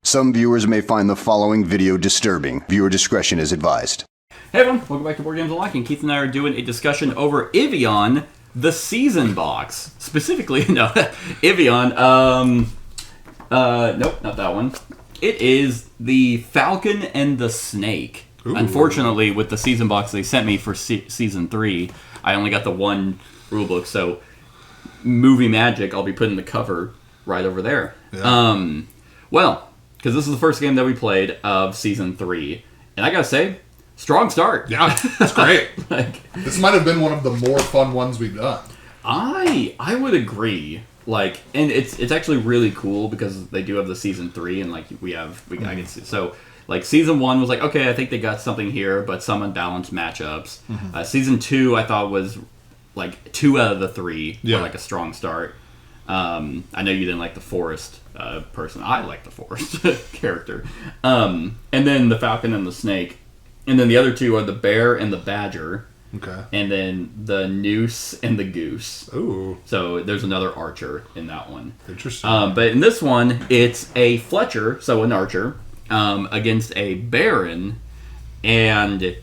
Some viewers may find the following video disturbing. Viewer discretion is advised. Hey everyone, welcome back to Board Games Unlocking. Keith and I are doing a discussion over Ivion, the season box. Specifically, Ivion, nope, not that one. It is the Falcon and the Snake. Ooh. Unfortunately, with the season box they sent me for season 3, I only got the one rulebook, so movie magic, I'll be putting the cover right over there. Yeah. Well, because this is the first game that we played of season 3, and I gotta say, strong start. Yeah, that's great. This might have been one of the more fun ones we've done. I would agree. And it's actually really cool because they do have the season 3, and I can see. So season 1 was okay, I think they got something here, but some unbalanced matchups. Mm-hmm. Season 2 I thought was 2 out of the 3 were a strong start. I know you didn't like the forest person. I like the forest character. And then the Falcon and the Snake. And then the other 2 are the bear and the badger. Okay. And then the noose and the goose. Ooh. So there's another archer in that one. Interesting. But in this one, it's a Fletcher, so an archer, against a baron, and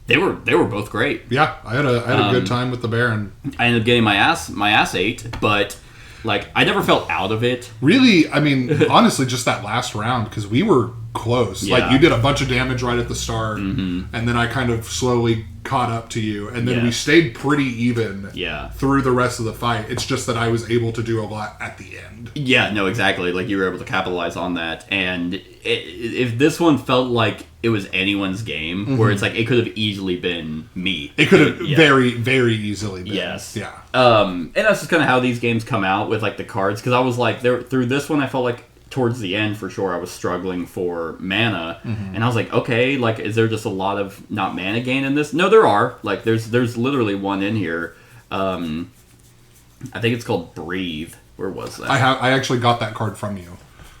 they were both great. Yeah, I had a good time with the baron. I ended up getting my ass ate, but I never felt out of it. Really, I mean, honestly, just that last round, because we were close. Yeah. You did a bunch of damage right at the start, and then I kind of slowly caught up to you, and then we stayed pretty even through the rest of the fight. It's just that I was able to do a lot at the end. Yeah, no, exactly. You were able to capitalize on that, and if this one felt like it was anyone's game, where it's it could have easily been me. It could have very, very easily been. Yes. Yeah. And that's just kind of how these games come out with the cards, because I was through this one I felt towards the end, for sure, I was struggling for mana, and I was okay, is there just a lot of not mana gain in this? No, there are. There's literally one in here. I think it's called Breathe. Where was that? I actually got that card from you.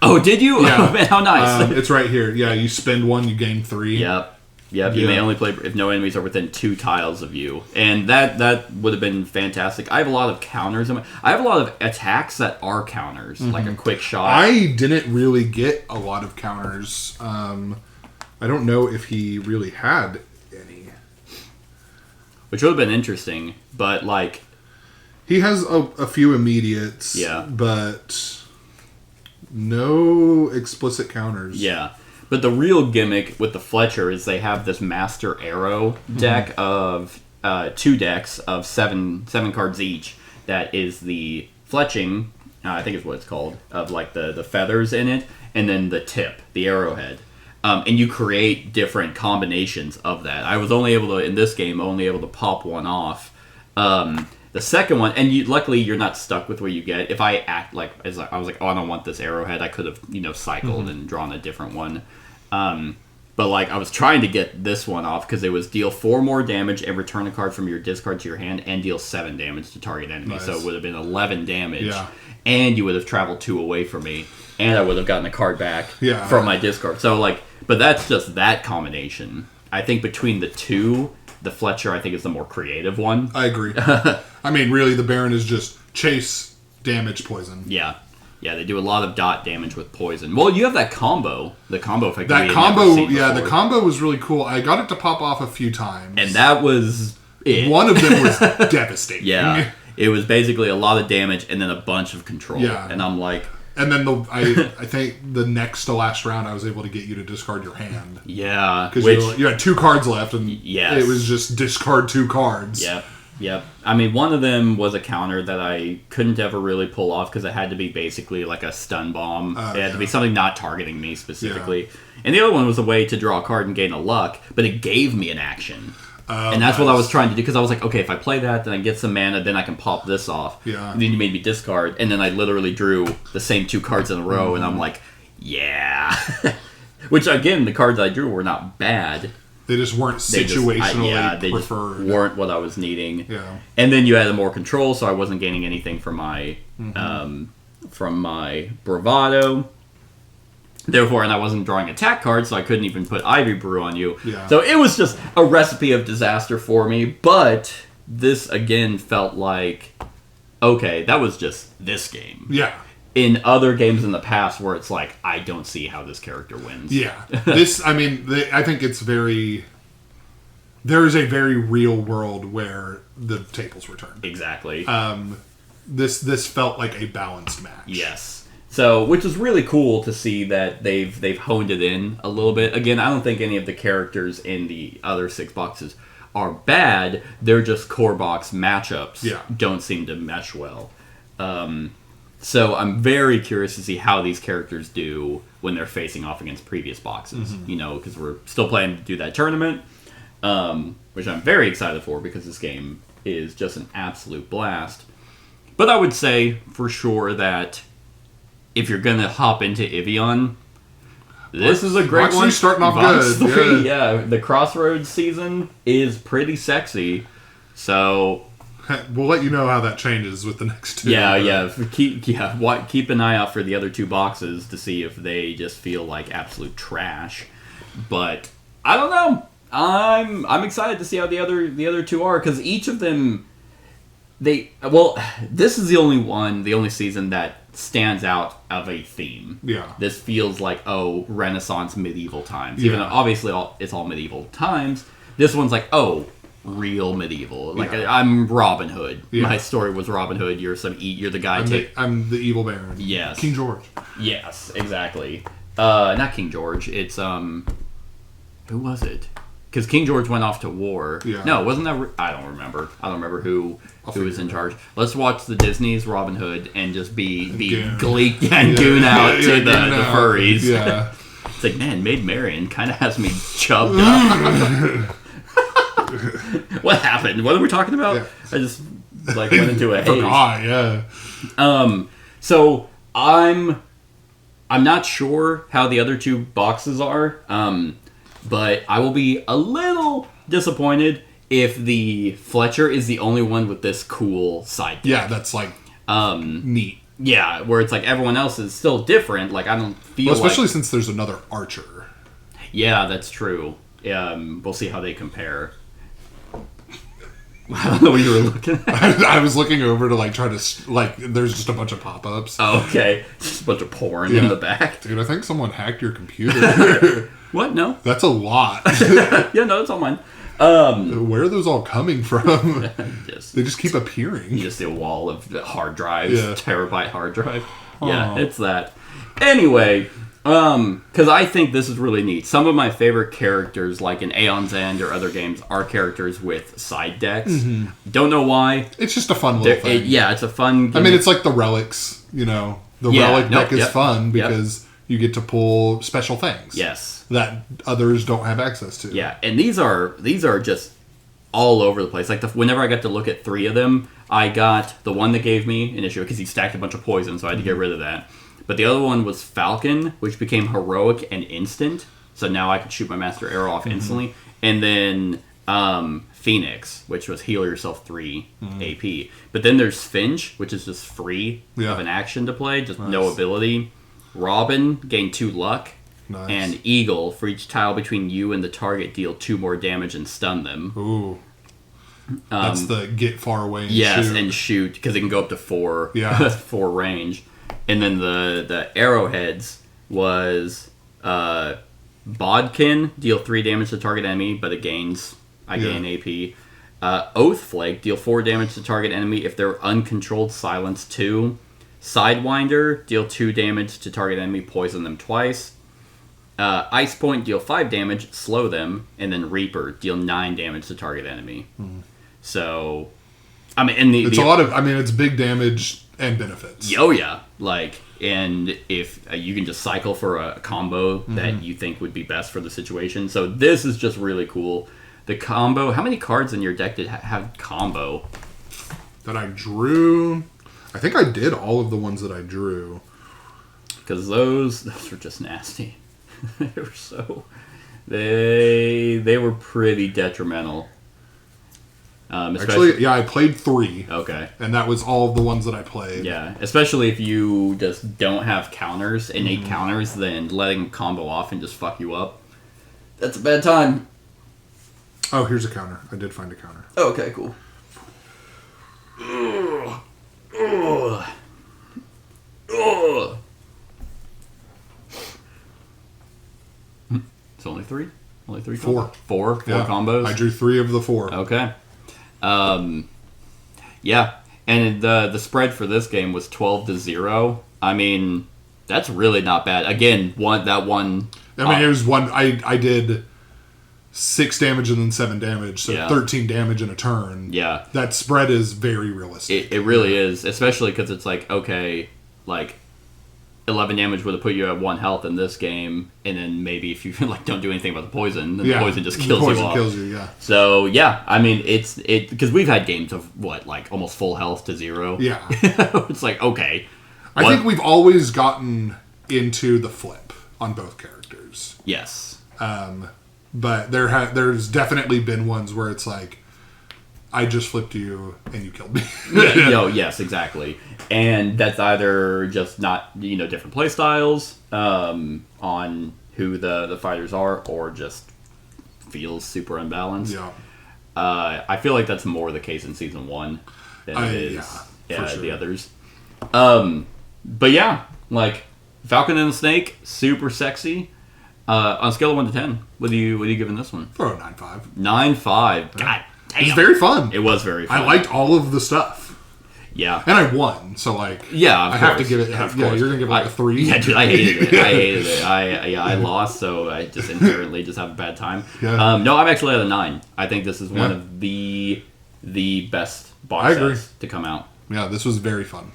Oh, did you? Yeah. Oh, man, how nice. It's right here. Yeah, you spend 1, you gain 3. Yep. You may only play if no enemies are within 2 tiles of you, and that would have been fantastic. I have a lot of counters. I have a lot of attacks that are counters, like a quick shot. I didn't really get a lot of counters. I don't know if he really had any, which would have been interesting. But he has a few immediates. Yeah, but no explicit counters. Yeah. But the real gimmick with the Fletcher is they have this Master Arrow deck of 2 decks of 7 cards each. That is the fletching, I think is what it's called, of the feathers in it, and then the tip, the arrowhead. And you create different combinations of that. I was only able to, in this game, pop one off. The second one, and luckily you're not stuck with where you get. If I act I was oh, I don't want this arrowhead, I could have cycled and drawn a different one. But I was trying to get this one off because it was deal 4 more damage and return a card from your discard to your hand, and deal 7 damage to target enemy. Nice. So it would have been 11 damage, and you would have traveled 2 away from me, and I would have gotten a card back from my discard. So but that's just that combination. I think between the 2. The Fletcher, I think, is the more creative one. I agree. I mean, really, the Baron is just chase, damage, poison. Yeah. Yeah, they do a lot of dot damage with poison. Well, you have that combo. The combo effect. The combo was really cool. I got it to pop off a few times. And that was it. One of them was devastating. Yeah. It was basically a lot of damage and then a bunch of control. Yeah. And I'm And then I think the next to last round, I was able to get you to discard your hand. Yeah. Because you had 2 cards left, and it was just discard 2 cards. Yep. I mean, one of them was a counter that I couldn't ever really pull off because it had to be basically a stun bomb. It had to be something not targeting me specifically. Yeah. And the other one was a way to draw a card and gain a luck, but it gave me an action. And that's what I was trying to do, because I was okay, if I play that, then I get some mana, then I can pop this off. Yeah. And then you made me discard, and then I literally drew the same 2 cards in a row, and I'm yeah. Which, again, the cards I drew were not bad. They just weren't situationally they preferred. Just weren't what I was needing. Yeah. And then you had more control, so I wasn't gaining anything from my bravado. Therefore, and I wasn't drawing attack cards, so I couldn't even put Ivy Brew on you. Yeah. So it was just a recipe of disaster for me. But this, again, felt okay, that was just this game. Yeah. in other games in the past where it's like, I don't see how this character wins. Yeah. I think it's very... There is a very real world where the tables were turned. Exactly. This felt like a balanced match. Yes. So, which is really cool to see that they've honed it in a little bit. Again, I don't think any of the characters in the other 6 boxes are bad. They're just core box matchups. Yeah. Don't seem to mesh well. So I'm very curious to see how these characters do when they're facing off against previous boxes. Mm-hmm. Because we're still planning to do that tournament, which I'm very excited for because this game is just an absolute blast. But I would say for sure that if you're going to hop into Ivion, this is a great one. Starting off good. 3, yeah. The Crossroads season is pretty sexy. So we'll let you know how that changes with the next 2. Keep an eye out for the other 2 boxes to see if they just feel like absolute trash. But I don't know. I'm excited to see how the other 2 are, because each of them this is the only season that stands out of a theme. Yeah. This feels like Renaissance medieval times. Even though obviously it's all medieval times. This one's like real medieval. Like I'm Robin Hood. Yeah. My story was Robin Hood. You're the guy. I'm the evil baron. Yes. King George. Yes, exactly. Not King George. It's who was it? Because King George went off to war. Yeah. No, wasn't that? I don't remember. I don't remember who was in charge. Let's watch the Disney's Robin Hood and just be gleek and goon out to the furries. Yeah. It's like, man, Maid Marian kind of has me chubbed up. What happened? What are we talking about? Yeah. I just went into a haze. Yeah. So I'm not sure how the other 2 boxes are. But I will be a little disappointed if the Fletcher is the only one with this cool side deck. Yeah, that's neat. Yeah, where it's like everyone else is still different. Like I don't feel especially since there's another archer. Yeah, that's true. We'll see how they compare. I don't know what you were looking at. I was looking over to try to there's just a bunch of pop-ups. Oh, okay. Just a bunch of porn in the back. Dude, I think someone hacked your computer. What? No. That's a lot. Yeah, no, it's all mine. Where are those all coming from? They just keep appearing. Just a wall of hard drives, terabyte hard drive. Yeah, it's that. Anyway, because I think this is really neat. Some of my favorite characters, like in Aeon's End or other games, are characters with side decks. Mm-hmm. Don't know why. It's just a fun little thing. It's a fun gimmick. I mean, it's like the relics, The relic deck is fun because you get to pull special things. Yes. That others don't have access to. Yeah, and these are just all over the place. Like whenever I got to look at 3 of them, I got the one that gave me an issue because he stacked a bunch of poison, so I had to get rid of that. But the other one was Falcon, which became heroic and instant. So now I could shoot my master arrow off instantly. And then Phoenix, which was heal yourself 3 AP. But then there's Finch, which is just free of an action to play, just no ability. Robin, gain 2 luck. Nice. And Eagle, for each tile between you and the target, deal 2 more damage and stun them. Ooh. That's the get far away and shoot. Yes, and shoot, because it can go up to 4, 4 range. And then the arrowheads was Bodkin, deal 3 damage to target enemy, but it gains, I gain AP. Oathflake, deal 4 damage to target enemy if they're uncontrolled, silence 2. Sidewinder, deal 2 damage to target enemy, poison them twice. Ice Point, deal 5 damage, slow them. And then Reaper, deal 9 damage to target enemy. So, I mean, and it's a lot of, it's big damage and benefits. Oh yeah, and if you can just cycle for a combo that you think would be best for the situation. So this is just really cool. The combo, how many cards in your deck did have combo? That I drew, I think I did all of the ones that I drew. Because those were just nasty. They were they were pretty detrimental. Actually, I played 3. Okay. And that was all of the ones that I played. Yeah, especially if you just don't have counters, innate counters, then letting them combo off and just fuck you up. That's a bad time. Oh, here's a counter. I did find a counter. Oh, okay, cool. three? Only three? Four. Four combos? I drew 3 of the 4. Okay. Yeah. And the spread for this game was 12-0. I mean, that's really not bad. Again, it was one. I did 6 damage and then 7 damage, so 13 damage in a turn. Yeah. That spread is very realistic. It really is, especially because it's like, okay, like 11 damage would have put you at 1 health in this game, and then maybe if you like don't do anything about the poison, then the poison just kills you off. The poison kills you, yeah. So yeah, I mean it's because we've had games of like almost full health to 0. Yeah. It's like, okay. I think we've always gotten into the flip on both characters. Yes. But there's definitely been ones where it's like, I just flipped you and you killed me. Yes, exactly. And that's either just not, different play styles on who the fighters are, or just feels super unbalanced. Yeah. I feel like that's more the case in Season 1 than it is sure. the others. But yeah, like, Falcon and the Snake, super sexy. On a scale of 1 to 10, what are you giving this one? Throw a 9.5. 9.5. God damn. It's very fun. It was very fun. I liked all of the stuff. Yeah. And I won, so like... Yeah, I have to give it... Yeah, you're going to give it like a 3? Yeah, dude, I hated it. I lost, so I just inherently just have a bad time. Yeah. No, I'm actually at a 9. I think this is one of the best box sets to come out. Yeah, this was very fun.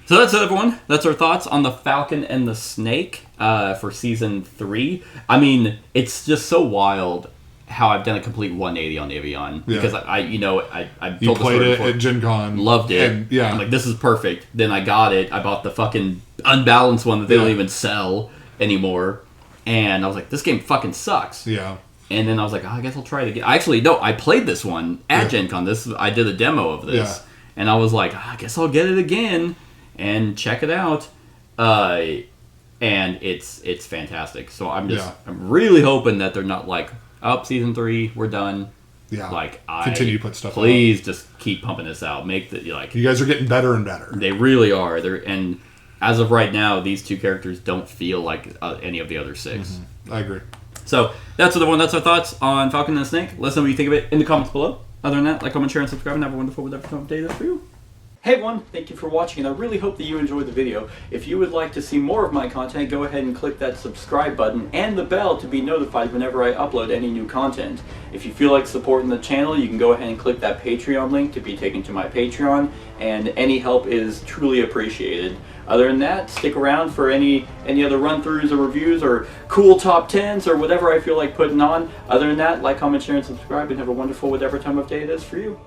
So that's it, everyone. That's our thoughts on the Falcon and the Snake for Season 3. I mean, it's just so wild how I've done a complete 180 on Ivion. Because I you played it at Gen Con. Loved it. And, yeah. I'm like, this is perfect. Then I got it. I bought the fucking unbalanced one that they don't even sell anymore. And I was like, this game fucking sucks. Yeah. And then I was like, I guess I'll try it again. Actually, no, I played this one at Gen Con. I did a demo of this. Yeah. And I was like, I guess I'll get it again and check it out. And it's fantastic. So I'm really hoping that they're not like, Season 3, we're done. Yeah. Like, continue to put stuff please just keep pumping this out. Make the you guys are getting better and better. They really are. And as of right now, these 2 characters don't feel like any of the other 6. Mm-hmm. I agree. So that's our thoughts on Falcon and the Snake. Let us know what you think of it in the comments below. Other than that, like, comment, share, and subscribe, and have a wonderful whatever time of day that's for you. Hey everyone, thank you for watching, and I really hope that you enjoyed the video. If you would like to see more of my content, go ahead and click that subscribe button and the bell to be notified whenever I upload any new content. If you feel like supporting the channel, you can go ahead and click that Patreon link to be taken to my Patreon, and any help is truly appreciated. Other than that, stick around for any other run-throughs or reviews or cool top 10s or whatever I feel like putting on. Other than that, like, comment, share, and subscribe, and have a wonderful whatever time of day it is for you.